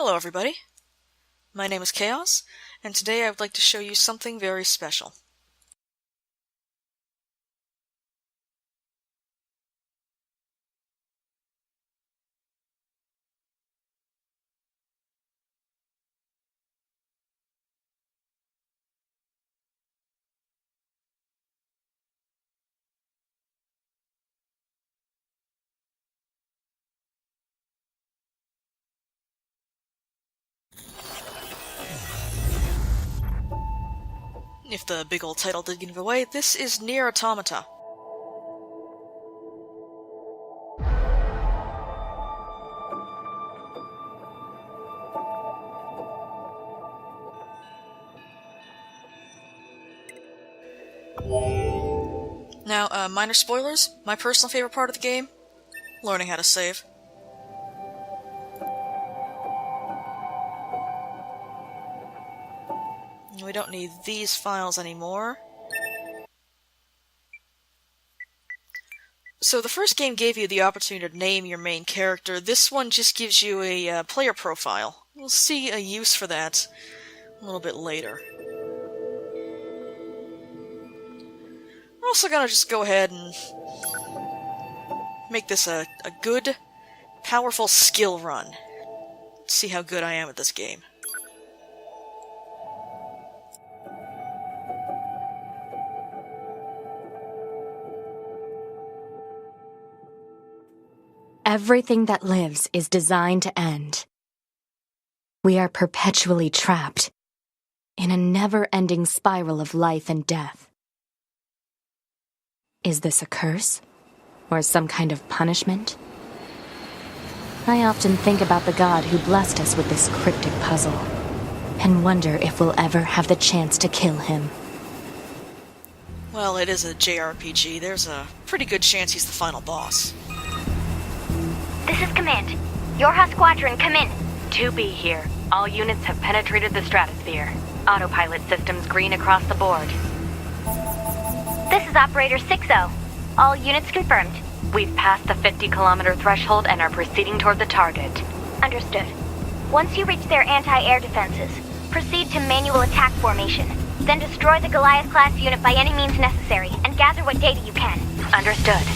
Hello everybody, my name is Chaos, and today I would like to show you something very special. If the big old title did give away, this is NieR Automata. Now, minor spoilers, my personal favorite part of the game? Learning how to save. We don't need these files anymore. So the first game gave you the opportunity to name your main character. This one just gives you a player profile. We'll see a use for that a little bit later. We're also gonna just go ahead and make this a good, powerful skill run. See how good I am at this game. Everything that lives is designed to end. We are perpetually trapped in a never-ending spiral of life and death. Is this a curse? Or some kind of punishment? I often think about the god who blessed us with this cryptic puzzle, and wonder if we'll ever have the chance to kill him. Well, it is a JRPG. There's a pretty good chance he's the final boss. This is Command. Yorha Squadron, come in. 2B here. All units have penetrated the stratosphere. Autopilot systems green across the board. This is Operator 6-0. All units confirmed. We've passed the 50-kilometer threshold and are proceeding toward the target. Understood. Once you reach their anti-air defenses, proceed to manual attack formation. Then destroy the Goliath-class unit by any means necessary, and gather what data you can. Understood.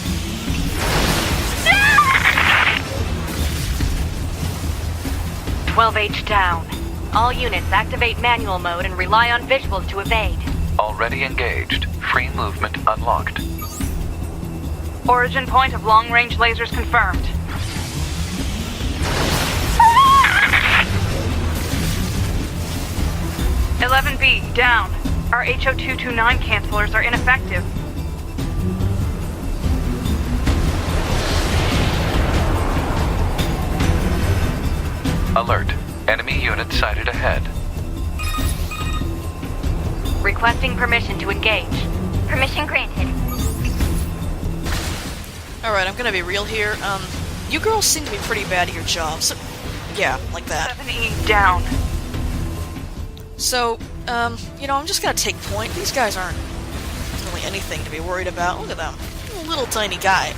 12H down. All units activate manual mode and rely on visuals to evade. Already engaged. Free movement unlocked. Origin point of long-range lasers confirmed. "11B, down. Our HO229 cancelers are ineffective. Alert. Enemy unit sighted ahead. Requesting permission to engage. Permission granted. Alright, I'm gonna be real here. You girls seem to be pretty bad at your jobs. So, yeah, like that. 7E, down. So, I'm just gonna take point. These guys aren't really anything to be worried about. Look at them. A little tiny guy.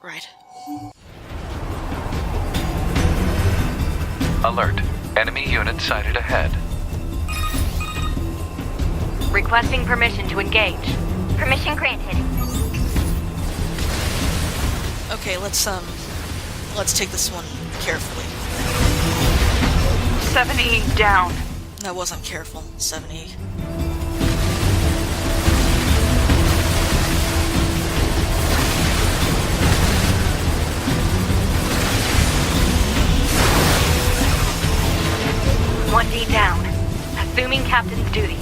Right. Alert. Enemy unit sighted ahead. Requesting permission to engage. Permission granted. Okay, let's take this one carefully. 7E, down. That wasn't careful, 7E. One D down. Assuming captain's duties.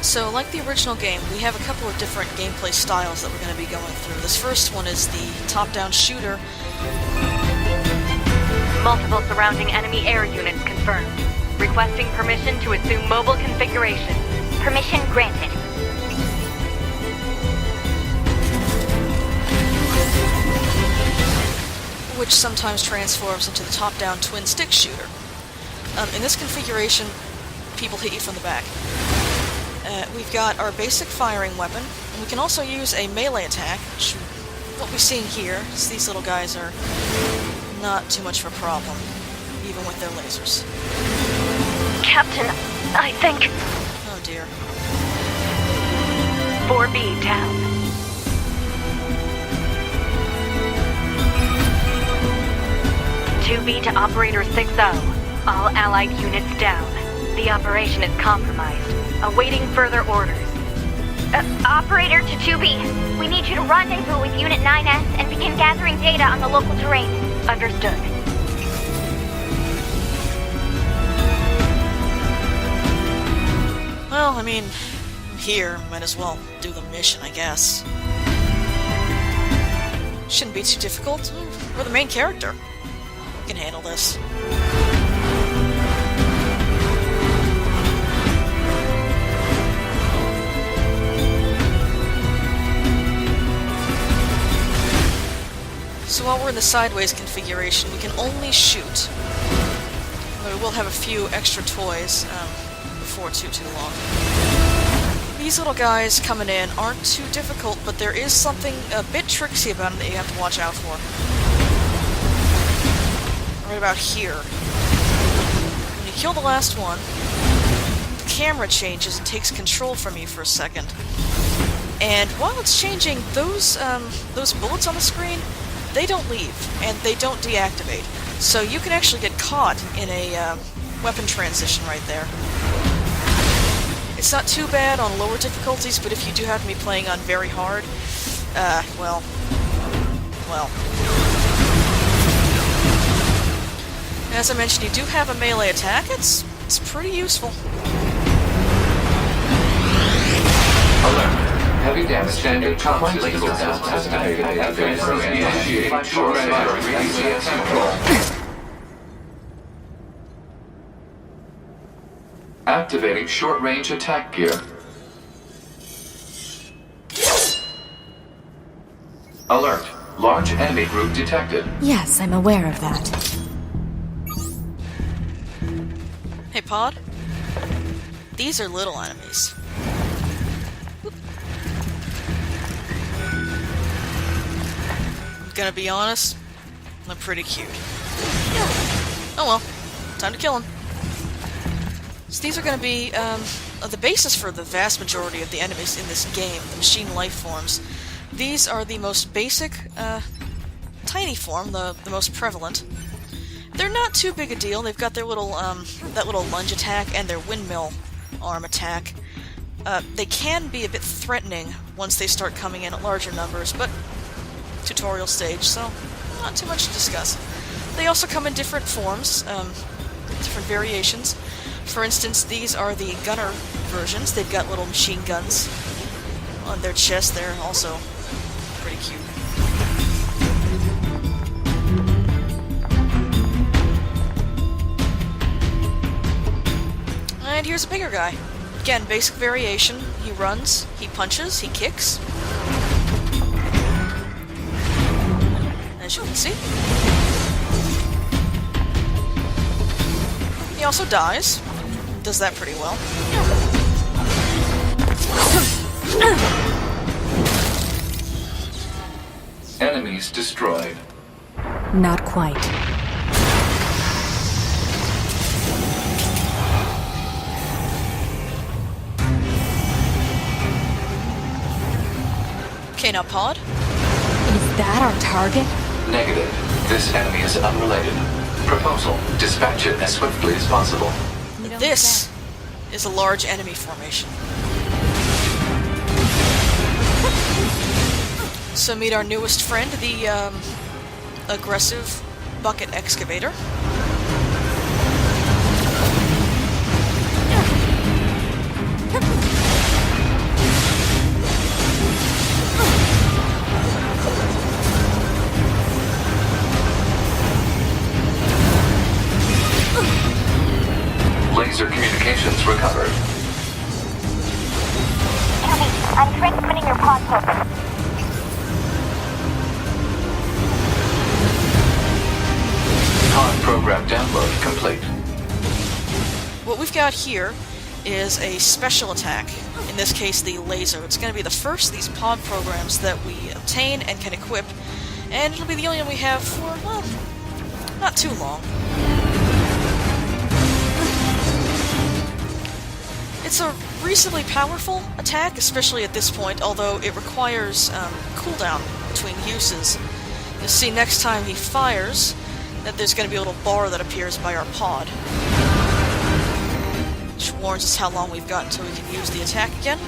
So, like the original game, we have a couple of different gameplay styles that we're going to be going through. This first one is the top-down shooter. Multiple surrounding enemy air units confirmed. Requesting permission to assume mobile configuration. Permission granted. Which sometimes transforms into the top-down twin-stick shooter. In this configuration, people hit you from the back. We've got our basic firing weapon, and we can also use a melee attack, which what we're seeing here is these little guys are not too much of a problem, even with their lasers. Captain, I think... Oh dear. 4B down. 2B to Operator 6-0. All Allied units down. The operation is compromised. Awaiting further orders. Operator to 2B. We need you to rendezvous with Unit 9S and begin gathering data on the local terrain. Understood. Well, I mean, I'm here, might as well do the mission, I guess. Shouldn't be too difficult. We're the main character. We can handle this. So while we're in the sideways configuration, we can only shoot. But we will have a few extra toys before too long. These little guys coming in aren't too difficult, but there is something a bit tricksy about them that you have to watch out for. Right about here. When you kill the last one, the camera changes and takes control from you for a second. And while it's changing, those bullets on the screen, they don't leave, and they don't deactivate. So you can actually get caught in a weapon transition right there. It's not too bad on lower difficulties, but if you do have to be playing on very hard, well. As I mentioned, you do have a melee attack. It's pretty useful. Alert. Heavy damage. Standard cyclical has been activated. Short control. Activating short-range attack gear. Alert. Large enemy group detected. Yes, I'm aware of that. Hey, Pod. These are little enemies. I'm gonna be honest, they're pretty cute. Oh well, time to kill them. So these are gonna be the basis for the vast majority of the enemies in this game, the machine life forms. These are the most basic, tiny form, the most prevalent. They're not too big a deal. They've got their little, that little lunge attack and their windmill arm attack. They can be a bit threatening once they start coming in at larger numbers, but tutorial stage, so not too much to discuss. They also come in different forms, different variations. For instance, these are the gunner versions. They've got little machine guns on their chest. They're also pretty cute. And here's a bigger guy. Again, basic variation. He runs, he punches, he kicks. As you can see. He also dies. Does that pretty well. Enemies destroyed. Not quite. Okay, now Pod. Is that our target? Negative. This enemy is unrelated. Proposal. Dispatch it as swiftly as possible. This is a large enemy formation. So meet our newest friend, the aggressive bucket excavator. I'm transmitting your pod token. Pod program download complete. What we've got here is a special attack. In this case, the laser. It's going to be the first of these pod programs that we obtain and can equip, and it'll be the only one we have for, well, not too long. It's a reasonably powerful attack, especially at this point, although it requires cooldown between uses. You'll see next time he fires that there's going to be a little bar that appears by our pod, which warns us how long we've got until we can use the attack again.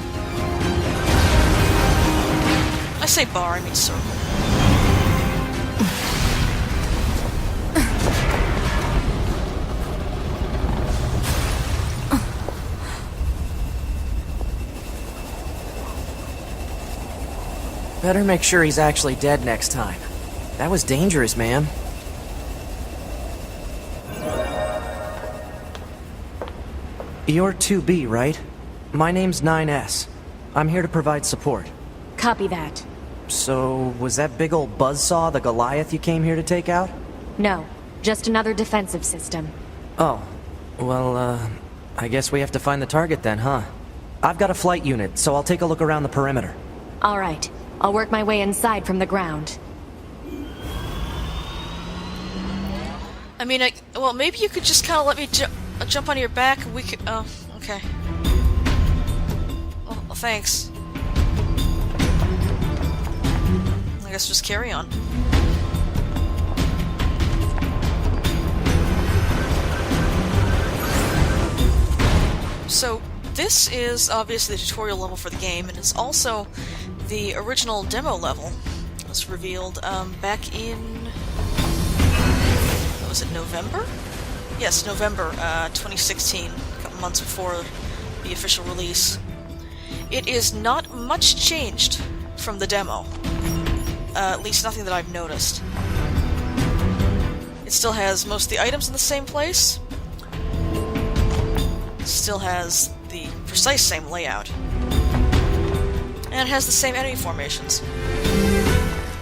I say bar, I mean circle. Better make sure he's actually dead next time. That was dangerous, man. You're 2B, right? My name's 9S. I'm here to provide support. Copy that. So, was that big old buzzsaw the Goliath you came here to take out? No, just another defensive system. Oh. Well, I guess we have to find the target then, huh? I've got a flight unit, so I'll take a look around the perimeter. All right. I'll work my way inside from the ground. I mean, well, maybe you could just kind of let me jump onto your back and we could... Oh, okay. Well, thanks. I guess just carry on. So, this is obviously the tutorial level for the game, and it's also the original demo level. It was revealed back in... what was it, November? Yes, November 2016, a couple months before the official release. It is not much changed from the demo. At least nothing that I've noticed. It still has most of the items in the same place. Still has the precise same layout. And it has the same enemy formations.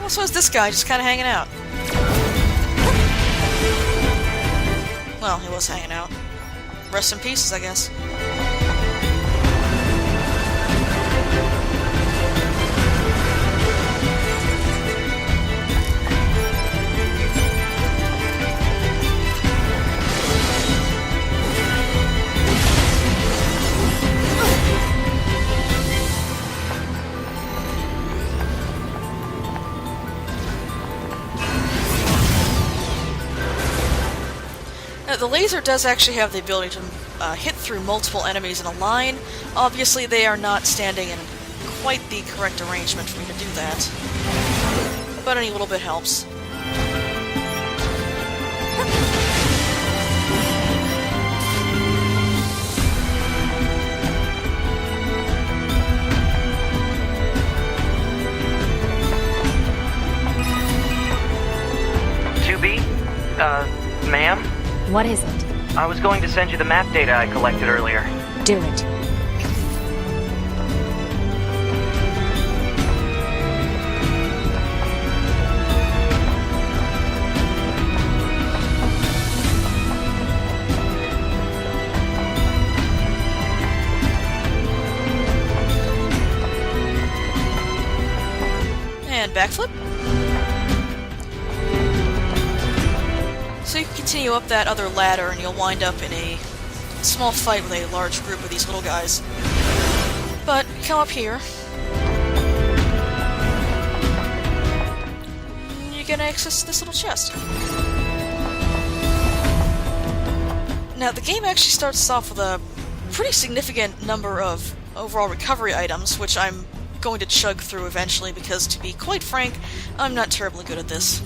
Well, so is this guy, just kind of hanging out. Well, he was hanging out. Rest in pieces, I guess. The laser does actually have the ability to hit through multiple enemies in a line. Obviously, they are not standing in quite the correct arrangement for me to do that. But any little bit helps. Ma'am? What is it? I was going to send you the map data I collected earlier. Do it. And backflip. So you can continue up that other ladder and you'll wind up in a small fight with a large group of these little guys. But come up here. And you're gonna access this little chest. Now the game actually starts us off with a pretty significant number of overall recovery items, which I'm going to chug through eventually because, to be quite frank, I'm not terribly good at this.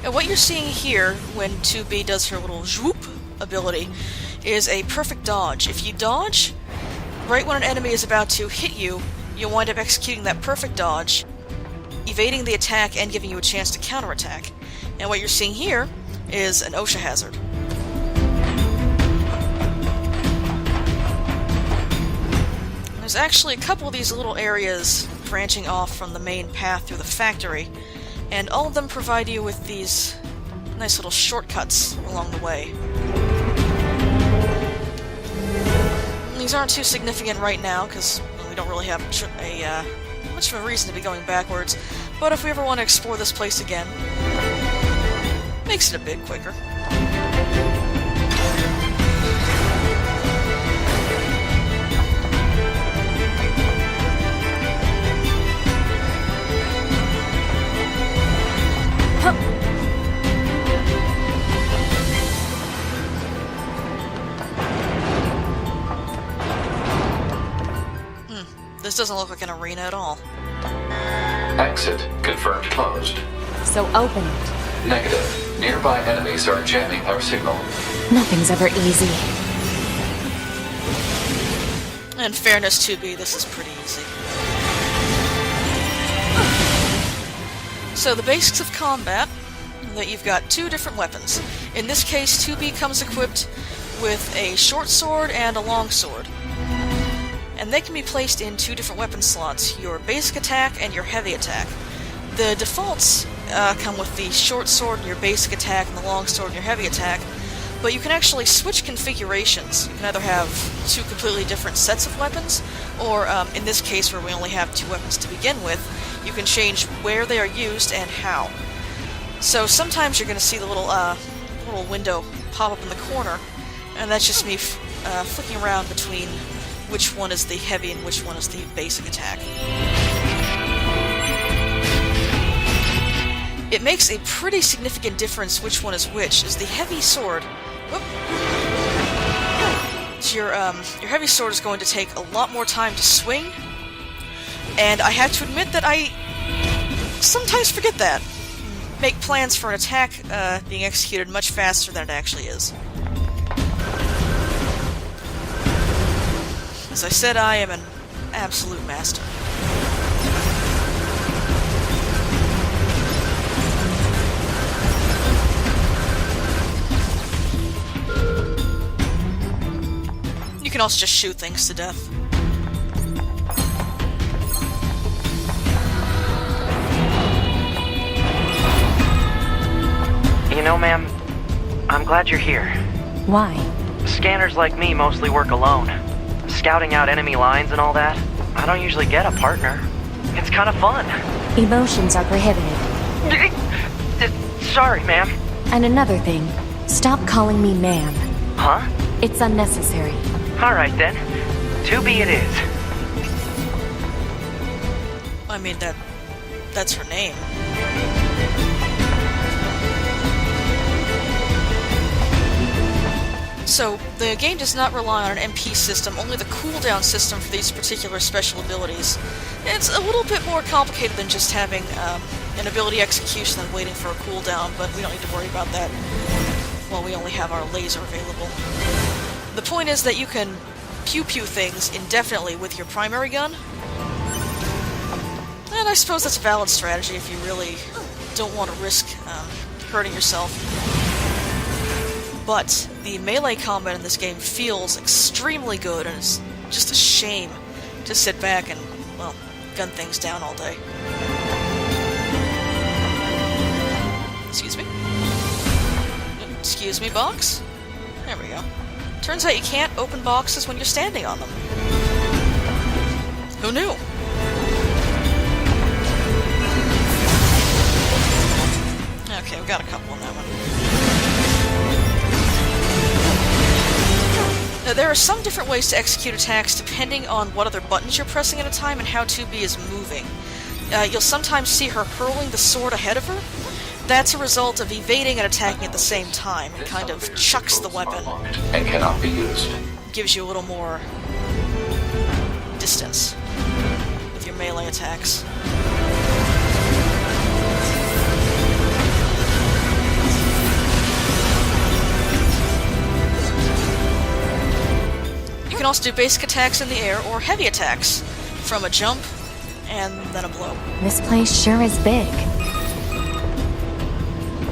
And what you're seeing here when 2B does her little zhoop ability is a perfect dodge. If you dodge right when an enemy is about to hit you, you'll wind up executing that perfect dodge, evading the attack and giving you a chance to counterattack. And what you're seeing here is an OSHA hazard. There's actually a couple of these little areas branching off from the main path through the factory, and all of them provide you with these nice little shortcuts along the way. These aren't too significant right now, because we don't really have much of a reason to be going backwards, but if we ever want to explore this place again, makes it a bit quicker. This doesn't look like an arena at all. Exit confirmed closed. So open it. Negative. Nearby enemies are jamming our signal. Nothing's ever easy. In fairness, 2B, this is pretty easy. So the basics of combat, that you've got two different weapons. In this case, 2B comes equipped with a short sword and a long sword. And they can be placed in two different weapon slots, your basic attack and your heavy attack. The defaults come with the short sword and your basic attack, and the long sword and your heavy attack, but you can actually switch configurations. You can either have two completely different sets of weapons, or in this case where we only have two weapons to begin with, you can change where they are used and how. So sometimes you're going to see the little window pop up in the corner, and that's just me flicking around between which one is the heavy and which one is the basic attack. It makes a pretty significant difference which one is which, as the heavy sword... So your heavy sword is going to take a lot more time to swing, and I have to admit that I sometimes forget that. Make plans for an attack being executed much faster than it actually is. As I said, I am an absolute master. You can also just shoot things to death. You know, ma'am, I'm glad you're here. Why? Scanners like me mostly work alone. Scouting out enemy lines and all that, I don't usually get a partner. It's kind of fun. Emotions are prohibited. Sorry, ma'am. And another thing, stop calling me ma'am. Huh? It's unnecessary. All right, then. 2B it is. I mean, that's her name. So, the game does not rely on an MP system, only the cooldown system for these particular special abilities. It's a little bit more complicated than just having an ability execution and waiting for a cooldown, but we don't need to worry about that while we only have our laser available. The point is that you can pew-pew things indefinitely with your primary gun, and I suppose that's a valid strategy if you really don't want to risk hurting yourself. But the melee combat in this game feels extremely good, and it's just a shame to sit back and, well, gun things down all day. Excuse me? Excuse me, box? There we go. Turns out you can't open boxes when you're standing on them. Who knew? Okay, we've got a couple on that one. Now, there are some different ways to execute attacks depending on what other buttons you're pressing at a time and how 2B is moving. You'll sometimes see her hurling the sword ahead of her. That's a result of evading and attacking at the same time. It kind of chucks the weapon. And cannot be used. Gives you a little more distance with your melee attacks. You can also do basic attacks in the air or heavy attacks from a jump and then a blow. This place sure is big.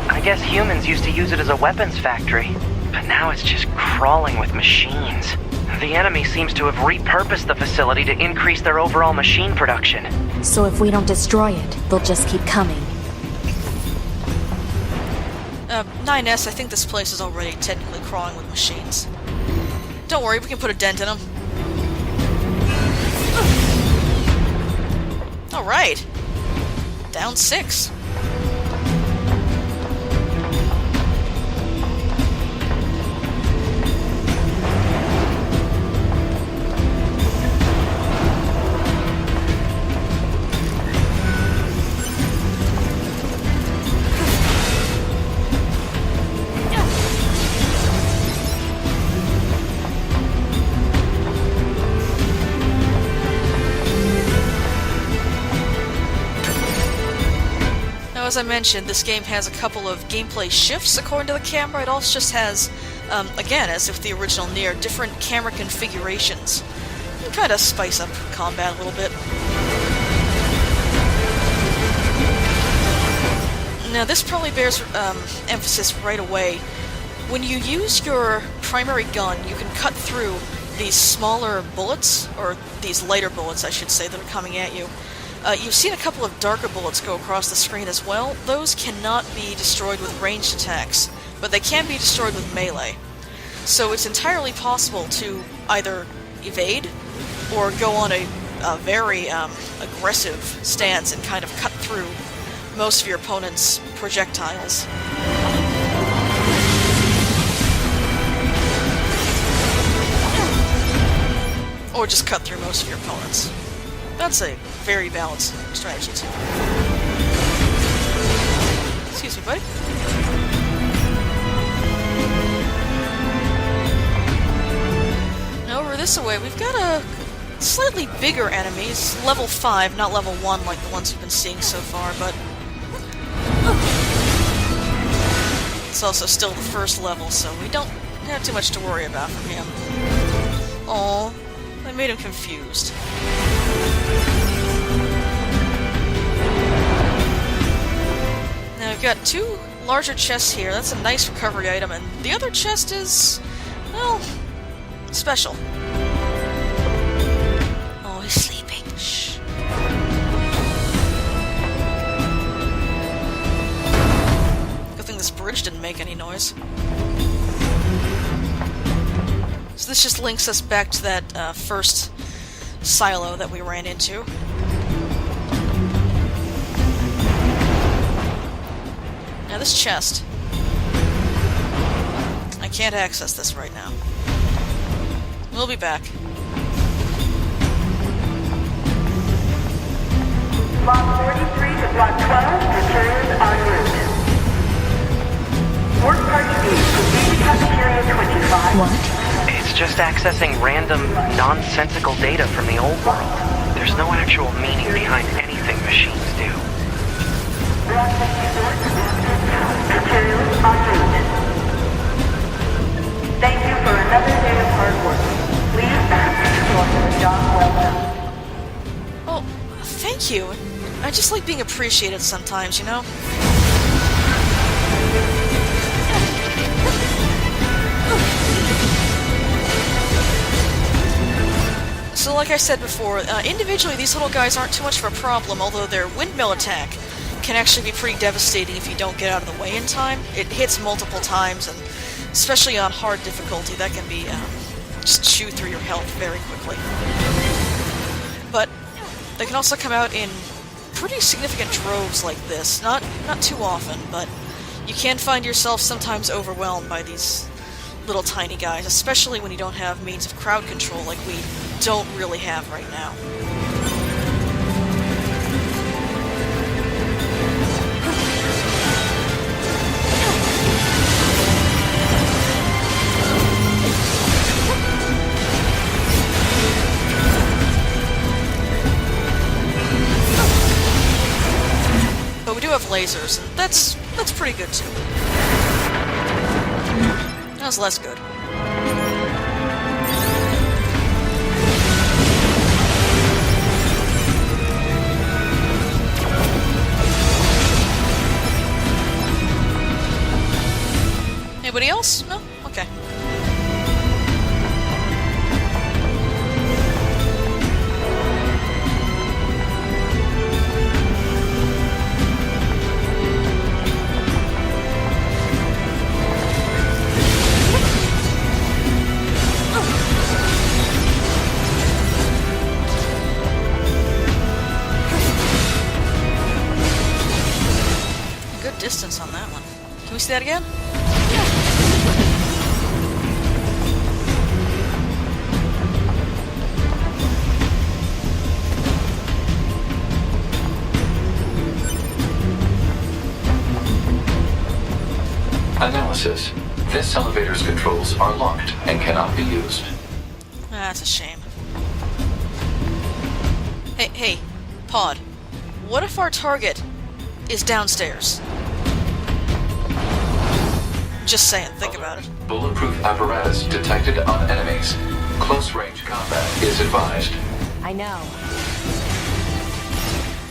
I guess humans used to use it as a weapons factory, but now it's just crawling with machines. The enemy seems to have repurposed the facility to increase their overall machine production. So if we don't destroy it, they'll just keep coming. 9S, I think this place is already technically crawling with machines. Don't worry, we can put a dent in them. Alright. Down 6. As I mentioned, this game has a couple of gameplay shifts according to the camera. It also just has, again, as if the original NieR, different camera configurations. You can kind of spice up combat a little bit. Now, this probably bears emphasis right away. When you use your primary gun, you can cut through these smaller bullets, or these lighter bullets, I should say, that are coming at you. You've seen a couple of darker bullets go across the screen as well. Those cannot be destroyed with ranged attacks, but they can be destroyed with melee. So it's entirely possible to either evade or go on a very aggressive stance and kind of cut through most of your opponent's projectiles. Or just cut through most of your opponents. That's a very balanced strategy, too. Excuse me, buddy. Over this way, we've got a slightly bigger enemies. Level 5, not level 1 like the ones you've been seeing so far, but... it's also still the first level, so we don't have too much to worry about from him. Aww, I made him confused. Now we've got 2 larger chests here. That's a nice recovery item, and the other chest is, well, special. Oh, he's sleeping. Shh. Good thing this bridge didn't make any noise. So this just links us back to that first silo that we ran into. Now this chest, I can't access this right now. We'll be back. Block 43 to Block 12, materials en route. Work party B, proceed to cafeteria 25. What? It's just accessing random, nonsensical data from the old world. There's no actual meaning behind anything machines do. Block 54 to materials en route. Thank you for another day of hard work. Please thank for the job well done. Oh, thank you. I just like being appreciated sometimes, you know? So like I said before, individually these little guys aren't too much of a problem, although their windmill attack can actually be pretty devastating if you don't get out of the way in time. It hits multiple times, and especially on hard difficulty, that can be just chew through your health very quickly. But they can also come out in pretty significant droves like this. Not too often, but you can find yourself sometimes overwhelmed by these little tiny guys, especially when you don't have means of crowd control like we don't really have right now. But we do have lasers, and that's pretty good too. That was less good. Anybody else? No? Okay. Good distance on that one. Can we see that again? Analysis. This elevator's controls are locked and cannot be used. That's a shame. Hey, Pod. What if our target is downstairs? Just saying, think about it. Bulletproof apparatus detected on enemies. Close range combat is advised. I know.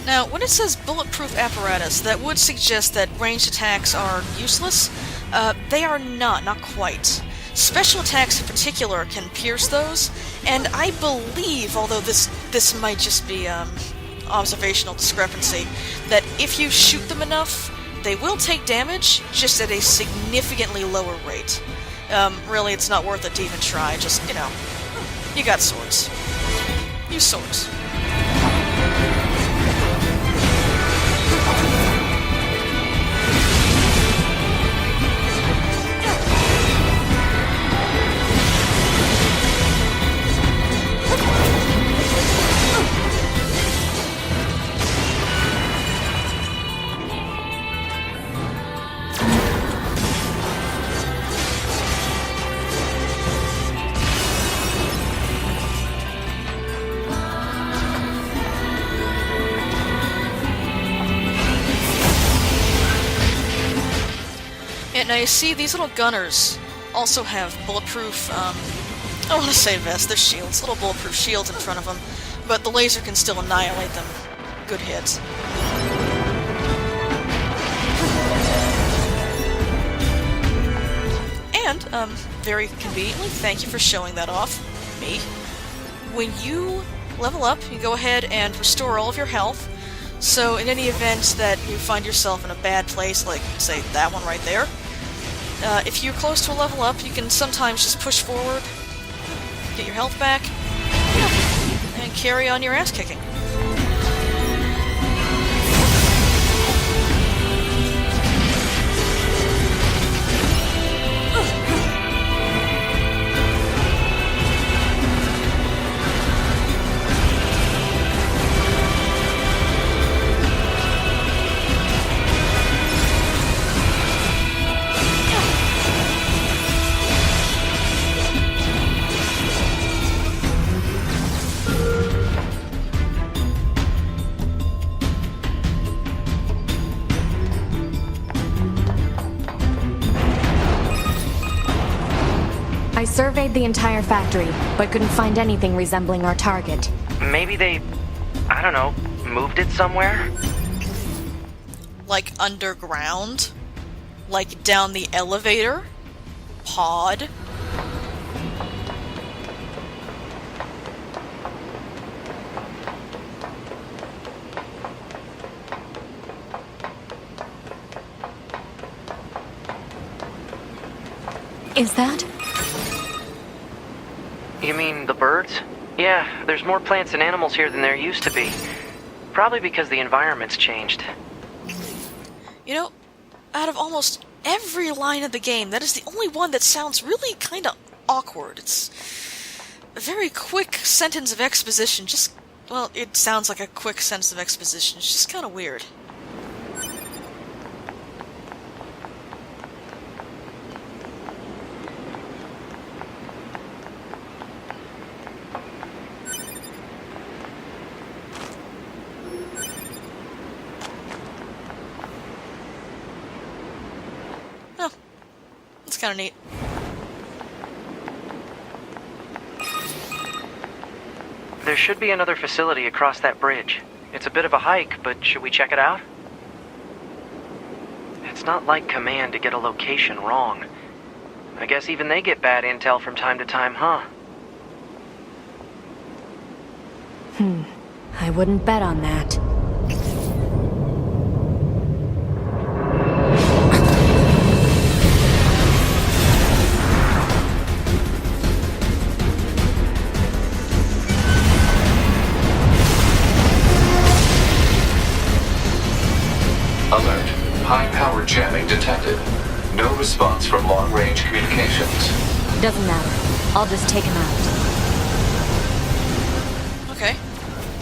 Now, when it says bulletproof apparatus, that would suggest that ranged attacks are useless. They are not quite. Special attacks in particular can pierce those, and I believe, although this might just be observational discrepancy, that if you shoot them enough, they will take damage, just at a significantly lower rate. Really, it's not worth it to even try, just, you got swords. Use swords. Now you see, these little gunners also have bulletproof, I want to say vests, they're shields, little bulletproof shields in front of them, but the laser can still annihilate them. Good hits. And, very conveniently, thank you for showing that off, me. When you level up, you go ahead and restore all of your health, so in any event that you find yourself in a bad place, like, say, that one right there, if you're close to a level up, you can sometimes just push forward, get your health back, and carry on your ass kicking. I surveyed the entire factory, but couldn't find anything resembling our target. Maybe they, I don't know, moved it somewhere? Like underground? Like down the elevator? Pod? Is that? You mean the birds? Yeah, there's more plants and animals here than there used to be. Probably because the environment's changed. You know, out of almost every line of the game, that is the only one that sounds really kind of awkward. It's a very quick sentence of exposition, just, well, it sounds like a quick sentence of exposition. It's just kind of weird. Oh, it's kind of neat. There should be another facility across that bridge. It's a bit of a hike, but should we check it out? It's not like Command to get a location wrong. I guess even they get bad intel from time to time, huh? I wouldn't bet on that. Alert. High-power jamming detected. No response from long-range communications. Doesn't matter. I'll just take him out. Okay.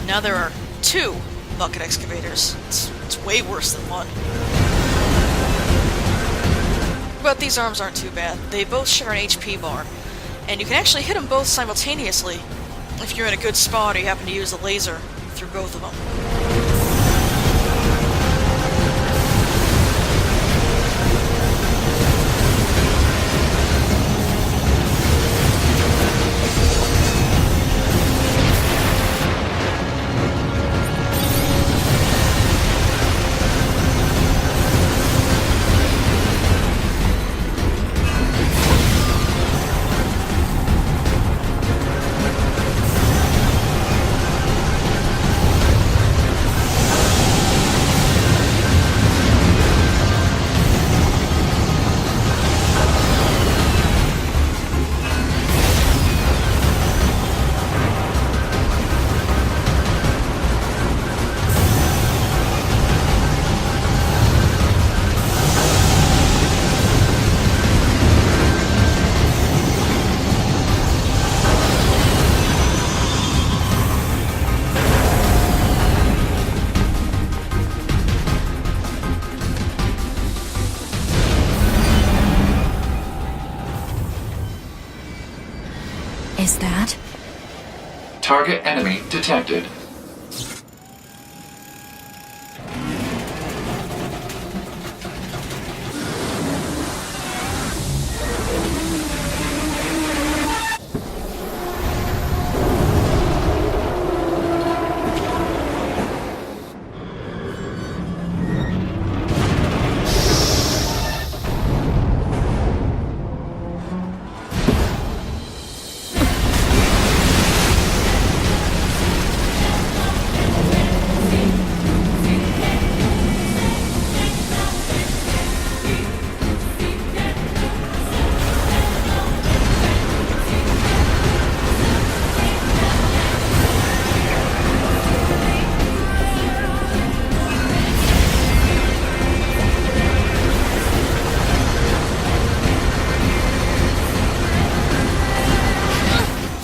Now there are 2 bucket excavators. It's way worse than 1. But these arms aren't too bad. They both share an HP bar. And you can actually hit them both simultaneously if you're in a good spot or you happen to use a laser through both of them. Is that? Target enemy detected.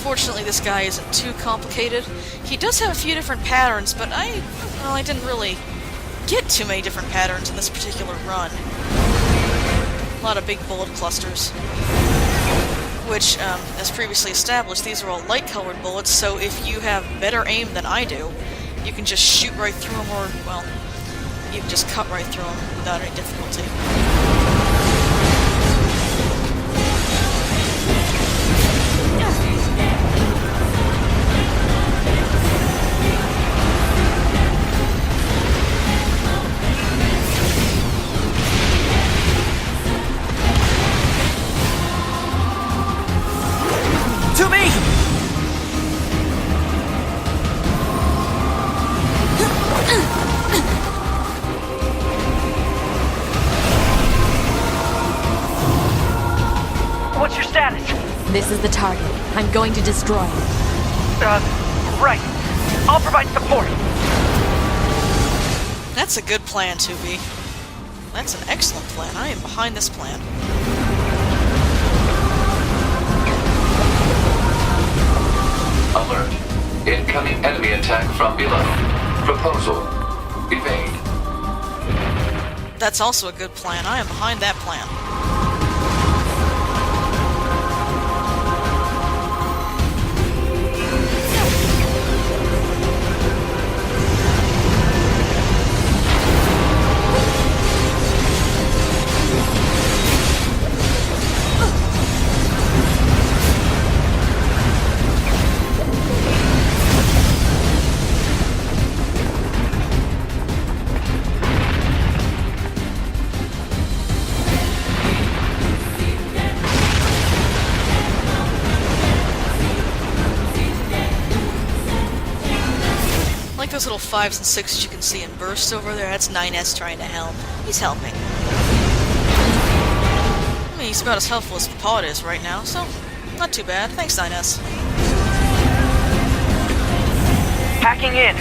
Fortunately, this guy isn't too complicated. He does have a few different patterns, but I didn't really get too many different patterns in this particular run. A lot of big bullet clusters. Which, as previously established, these are all light-colored bullets, so if you have better aim than I do, you can just shoot right through them, or, well, you can just cut right through them without any difficulty. To me! What's your status? This is the target. I'm going to destroy it. Right. I'll provide support. That's a good plan, 2B. That's an excellent plan. I am behind this plan. Alert. Incoming enemy attack from below. Proposal. Evade. That's also a good plan. I am behind that plan. those little 5s and 6s you can see in bursts over there, that's 9S trying to help. He's helping. I mean, he's about as helpful as Pod is right now, so not too bad. Thanks, 9S. Hacking in.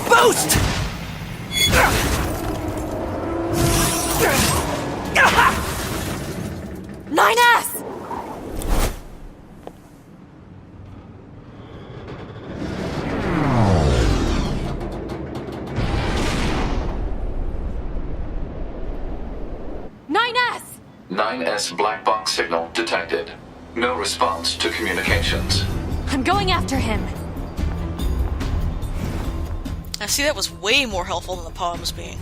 Boost! 9S! "9S! 9S black box signal detected. No response to communications. I'm going after him." Now, see, that was way more helpful than the Pod was being.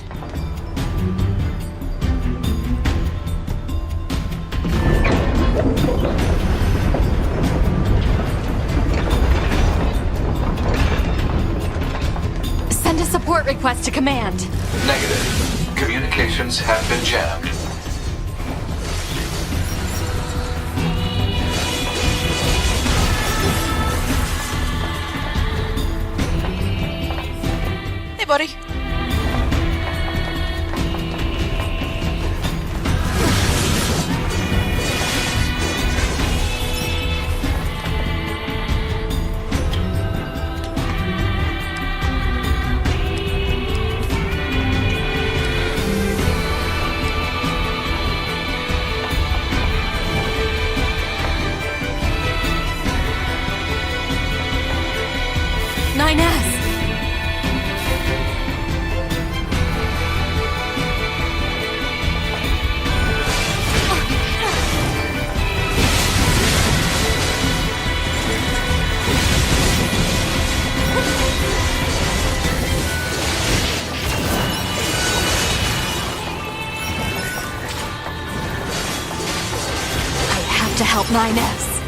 Send a support request to command. Negative. Communications have been jammed. Hey, buddy. To help 9S.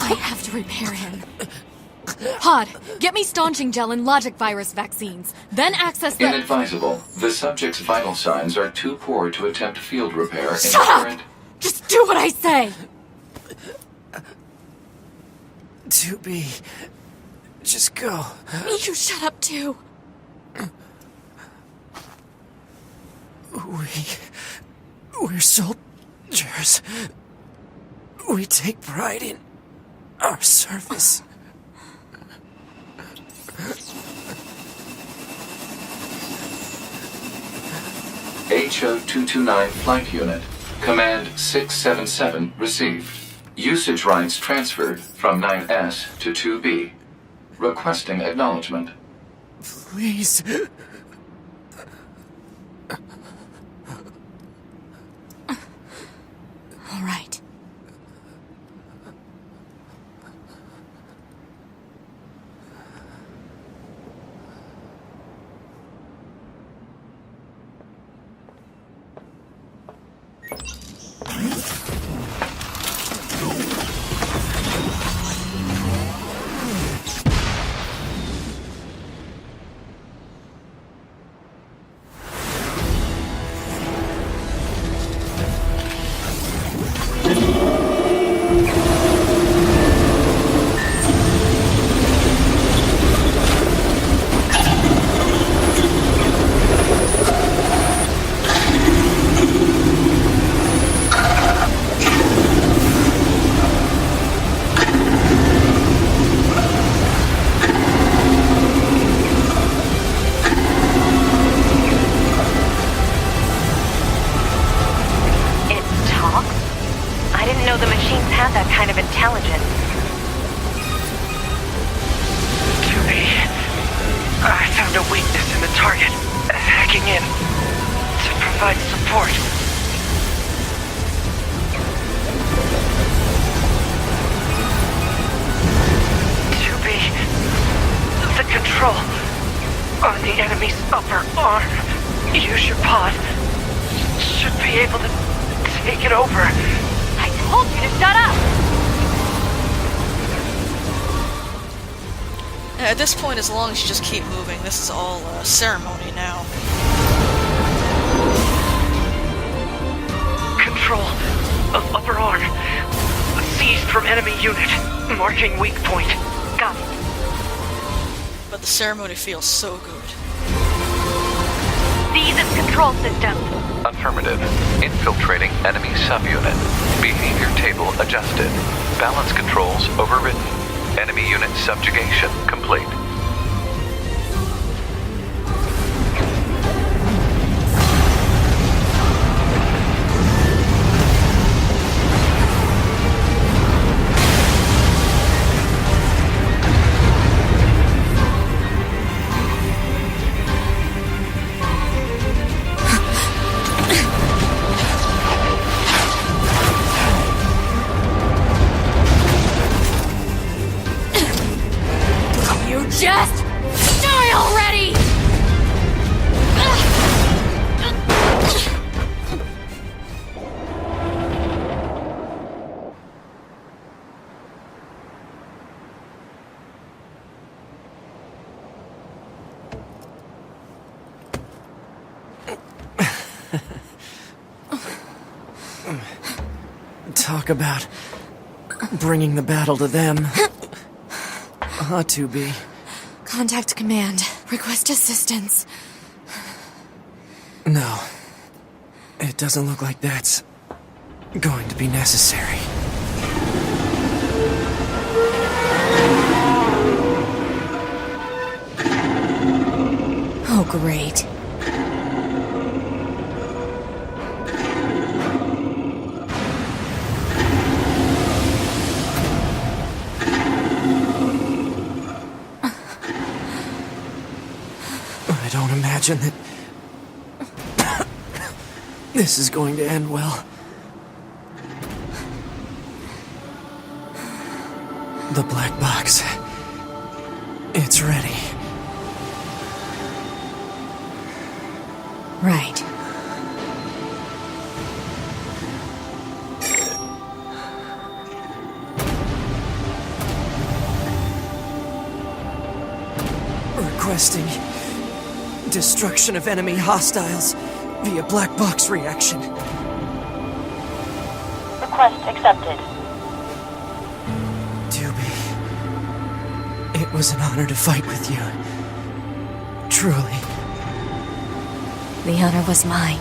I have to repair him. Pod, get me staunching gel and logic virus vaccines. Then access the... Inadvisable. The subject's vital signs are too poor to attempt field repair in Shut up! current... Just do what I say! 2B. Just go. You shut up too. We're soldiers. We take pride in our service. HO-229 Flight Unit. Command 677 received. Usage rights transferred from 9S to 2B. Requesting acknowledgement. Please. All right. provide support. To be the control on the enemy's upper arm. Use your pod. Should be able to take it over. I told you to shut up! At this point, as long as you just keep moving, this is all ceremony now. Control of upper arm. Seized from enemy unit. Marking weak point. Got it. But the ceremony feels so good. Seize its control system. Affirmative. Infiltrating enemy subunit. Behavior table adjusted. Balance controls overridden. Enemy unit subjugation complete. Just die already! Talk about bringing the battle to them. Ought to be. Contact command. Request assistance. No. It doesn't look like that's going to be necessary. Oh, great. I don't imagine that this is going to end well. The black box. It's ready. Right. Requesting destruction of enemy hostiles via black box reaction. Request accepted. Doobie, it was an honor to fight with you. Truly. The honor was mine.